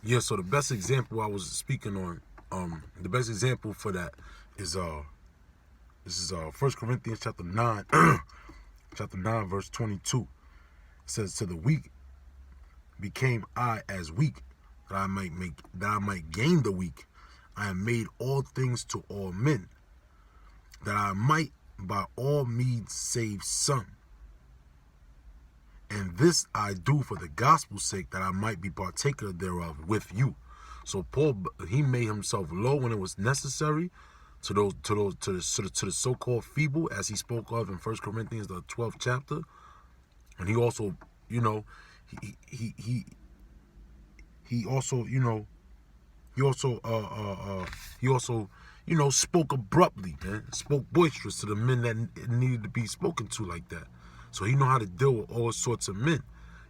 Yeah, so the best example I was speaking on, the best example for that is this is 1 Corinthians chapter 9, chapter 9, verse 22. It says, to the weak became I as weak, that I might gain the weak. I have made all things to all men, that I might by all means save some. And this I do for the gospel's sake, that I might be partaker thereof with you. So Paul, he made himself low when it was necessary to the so-called feeble, as he spoke of in 1 Corinthians the 12th chapter. And he also, he also, he also, spoke abruptly, man. Spoke boisterous to the men that needed to be spoken to like that. So he know how to deal with all sorts of men.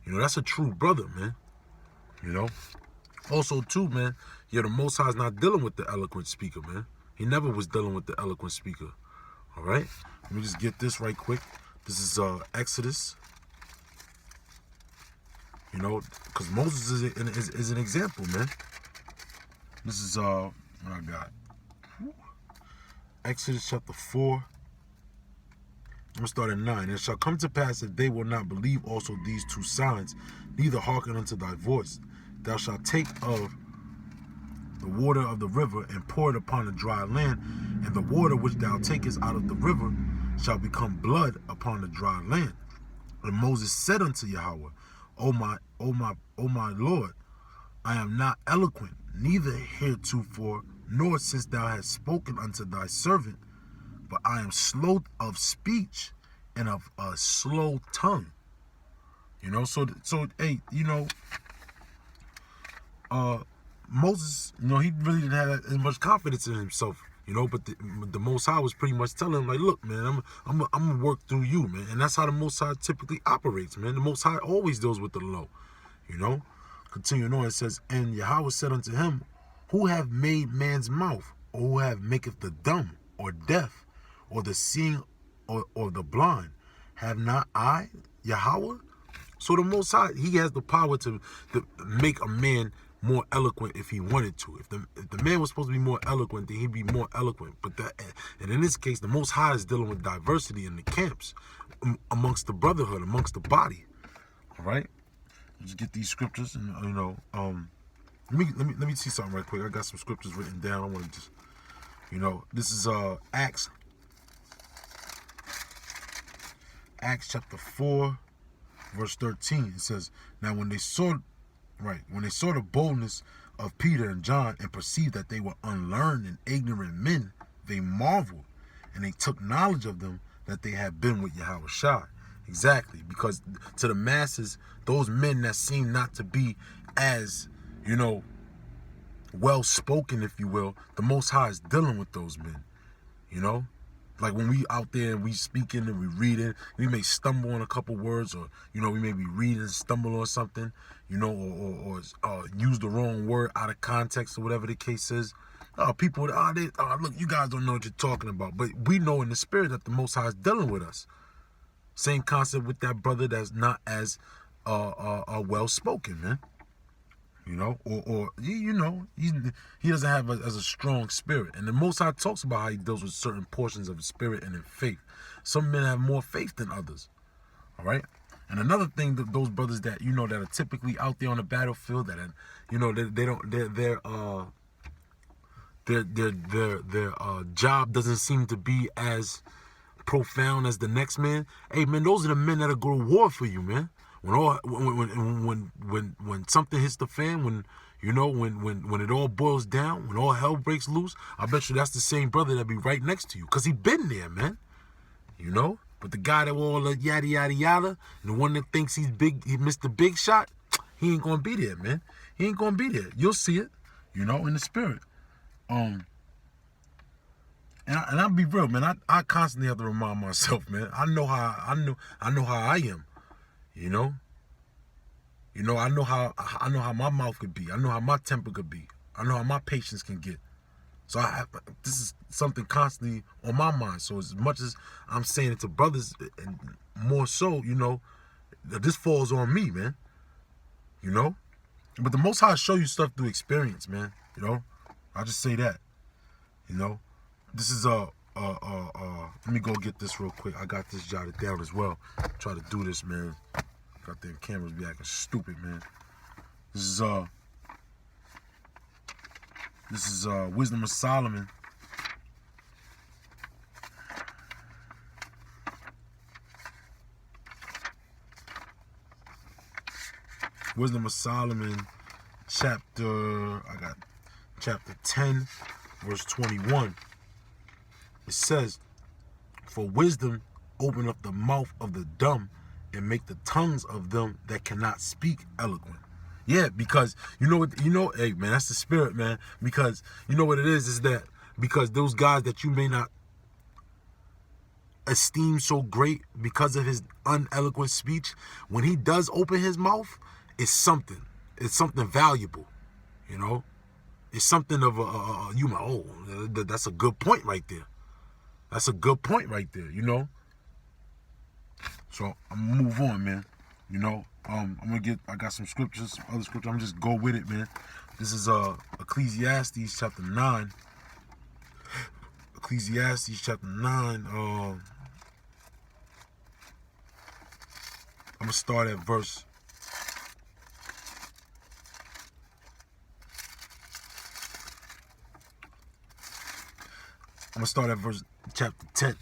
That's a true brother, man. Also, too, man, the Most High is not dealing with the eloquent speaker, man. He never was dealing with the eloquent speaker. All right? Let me just get this right quick. This is Exodus. Because Moses is an example, man. This is, what I got. Exodus chapter 4. I'm going to start at 9. It shall come to pass that they will not believe also these two signs, neither hearken unto thy voice. Thou shalt take of the water of the river and pour it upon the dry land, and the water which thou takest out of the river shall become blood upon the dry land. And Moses said unto Yahweh, O my Lord, I am not eloquent, neither heretofore, nor since thou hast spoken unto thy servant, but I am slow of speech and of a slow tongue. So hey, Moses, he really didn't have as much confidence in himself, but the Most High was pretty much telling him, like, look, man, I'm gonna work through you, man. And that's how the Most High typically operates, man. The Most High always deals with the low, Continuing on, it says, and Yahweh said unto him, who have made man's mouth, or who have maketh the dumb, or deaf, or the seeing, or the blind? Have not I, Yahweh? So the Most High, he has the power to make a man more eloquent if he wanted to. If the man was supposed to be more eloquent, then he'd be more eloquent. And in this case, the Most High is dealing with diversity in the camps, amongst the brotherhood, amongst the body. All right? Just get these scriptures, and let me see something right quick. I got some scriptures written down. I want to just, this is Acts chapter 4, verse 13. It says, now when they saw the boldness of Peter and John, and perceived that they were unlearned and ignorant men, they marveled, and they took knowledge of them that they had been with Yahweh Shai. Exactly, because to the masses, those men that seem not to be as, well spoken, if you will, the Most High is dealing with those men. Like when we out there and we speaking and we reading, we may stumble on a couple words, or we may be reading and stumble on something, or use the wrong word out of context, or whatever the case is. People, look, you guys don't know what you're talking about, but we know in the spirit that the Most High is dealing with us. Same concept with that brother that's not as well spoken, man. He doesn't have as a strong spirit. And the Most High talks about how he deals with certain portions of the spirit and in faith. Some men have more faith than others. All right. And another thing, that those brothers that that are typically out there on the battlefield, that their job doesn't seem to be as profound as the next man. Hey, man, those are the men that'll go to war for you, man. When something hits the fan, when it all boils down, when all hell breaks loose, I bet you that's the same brother that be right next to you, because he been there, man. But the guy that all the yada yada yada, and the one that thinks he's big, he missed the big shot, he ain't gonna be there, man. He ain't gonna be there. You'll see it, in the spirit. And I'll be real, man. I constantly have to remind myself, man. I know how I am. I know how my mouth could be. I know how my temper could be. I know how my patience can get. So this is something constantly on my mind. So as much as I'm saying it to brothers, and more so, this falls on me, man. But the Most High show you stuff through experience, man. You know, I'll just say that. You know, this is let me go get this real quick. I got this jotted down as well. Try to do this, man. Got them cameras be acting stupid, man. This is Wisdom of Solomon. Wisdom of Solomon, chapter 10, verse 21. It says, "For wisdom open up the mouth of the dumb and make the tongues of them that cannot speak eloquent." Yeah, because you know what, hey man, that's the spirit, man. Because you know what it is that because those guys that you may not esteem so great because of his uneloquent speech, when he does open his mouth, it's something valuable, you know. It's something of that's a good point right there. That's a good point right there, you know. So I'm gonna move on, man. You know, I got some scriptures, some other scriptures. I'm just go with it, man. This is Ecclesiastes chapter 9. Ecclesiastes chapter 9. I'm gonna start at verse. I'm gonna start at verse chapter 10.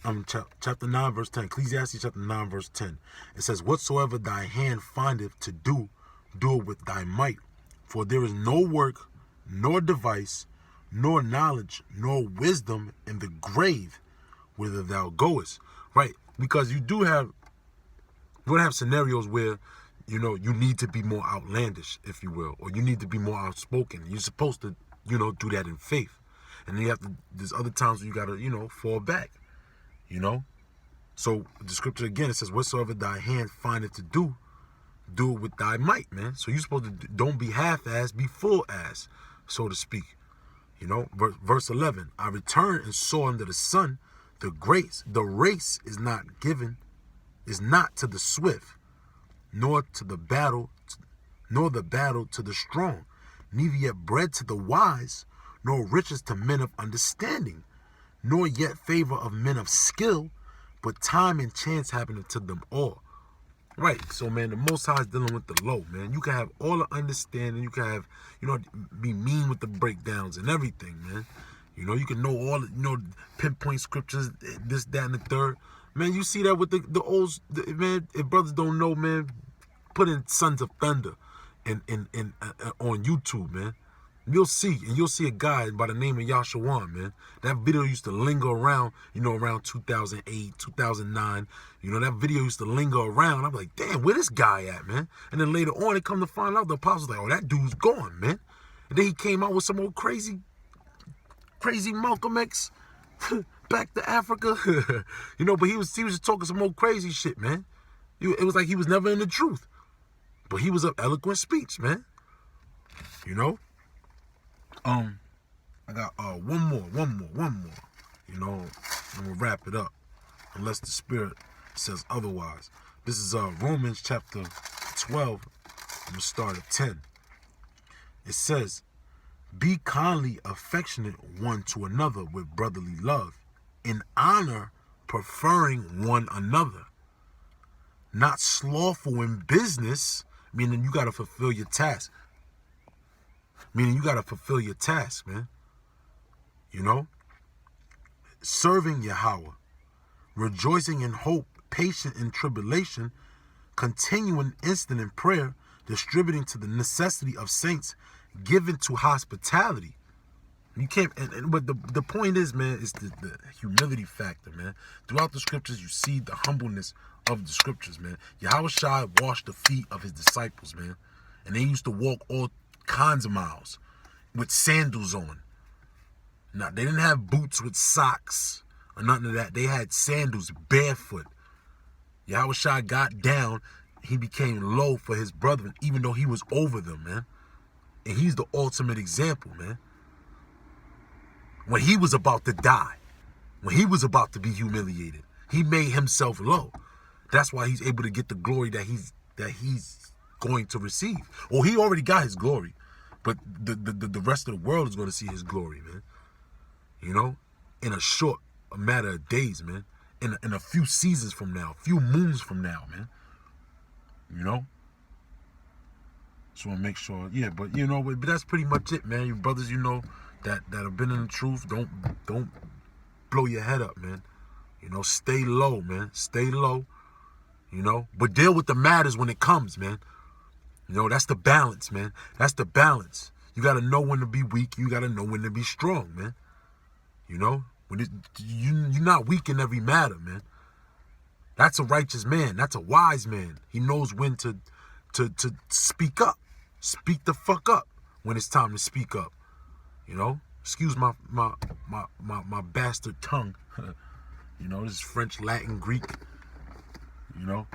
Chapter 9, verse 10. Ecclesiastes chapter 9, verse 10. It says, "Whatsoever thy hand findeth to do, do it with thy might. For there is no work, nor device, nor knowledge, nor wisdom in the grave whither thou goest." Right? Because you're gonna have scenarios where, you know, you need to be more outlandish, if you will, or you need to be more outspoken. You're supposed to, do that in faith. And then there's other times where you gotta, fall back, you know? So the scripture again, it says, "Whatsoever thy hand findeth to do, do it with thy might," man. So you're supposed to don't be half-ass, be full-ass, so to speak. You know, verse 11, "I returned and saw under the sun the race is not to the swift, nor the battle to the strong, neither yet bread to the wise, nor riches to men of understanding, nor yet favor of men of skill, but time and chance happeneth to them all." Right, so man, the Most High is dealing with the low, man. You can have all the understanding, you can have, be mean with the breakdowns and everything, man. You can know all, pinpoint scriptures, this, that, and the third. Man, you see that with the old, man, if brothers don't know, man, put in Sons of Thunder on YouTube, man. You'll see a guy by the name of Yashawan, man. That video used to linger around, around 2008, 2009. That video used to linger around. I'm like, damn, where this guy at, man? And then later on, they come to find out the apostles like, oh, that dude's gone, man. And then he came out with some old crazy Malcolm X, back to Africa, but he was just talking some old crazy shit, man. It was like he was never in the truth, but he was an eloquent speech, man. I got one more. I'm gonna wrap it up, unless the Spirit says otherwise. This is Romans chapter 12. I'm gonna start at 10. It says, "Be kindly affectionate one to another with brotherly love, in honor preferring one another, not slothful in business," meaning you gotta fulfill your task. Man. Serving Yahweh, rejoicing in hope, patient in tribulation, continuing instant in prayer, distributing to the necessity of saints, given to hospitality. You can't, but the point is, man, is the humility factor, man. Throughout the scriptures, you see the humbleness of the scriptures, man. Yahweh Shai washed the feet of his disciples, man. And they used to walk all kinds of miles with sandals on. Now, they didn't have boots with socks or nothing of that. They had sandals barefoot. Yahweh Shai got down. He became low for his brethren, even though he was over them, man. And he's the ultimate example, man. When he was about to die, when he was about to be humiliated, he made himself low. That's why he's able to get the glory that he's going to receive. Or he already got his glory. But the rest of the world is going to see his glory, man. You know? In a matter of days, man. In a few seasons from now. A few moons from now, man. You know? Just want to make sure. Yeah, but you know, but that's pretty much it, man. You brothers, you know, that have been in the truth, don't blow your head up, man. You know, stay low, man. Stay low. You know, but deal with the matters when it comes, man. You know, that's the balance, man. That's the balance. You got to know when to be weak. You got to know when to be strong, man. You know, you're not weak in every matter, man. That's a righteous man. That's a wise man. He knows when to speak up. Speak the fuck up when it's time to speak up. You know, excuse my bastard tongue. You know, this is French, Latin, Greek. You know.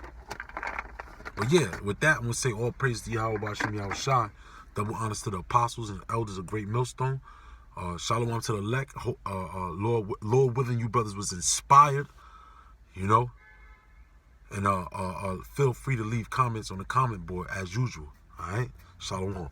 But yeah, with that, I'm going to say all praise to Yahweh Bashim Yahushai. Double honors to the apostles and elders of Great Millstone. Shalom to the elect. Lord willing, you brothers was inspired. You know. And feel free to leave comments on the comment board as usual. All right. Shalom.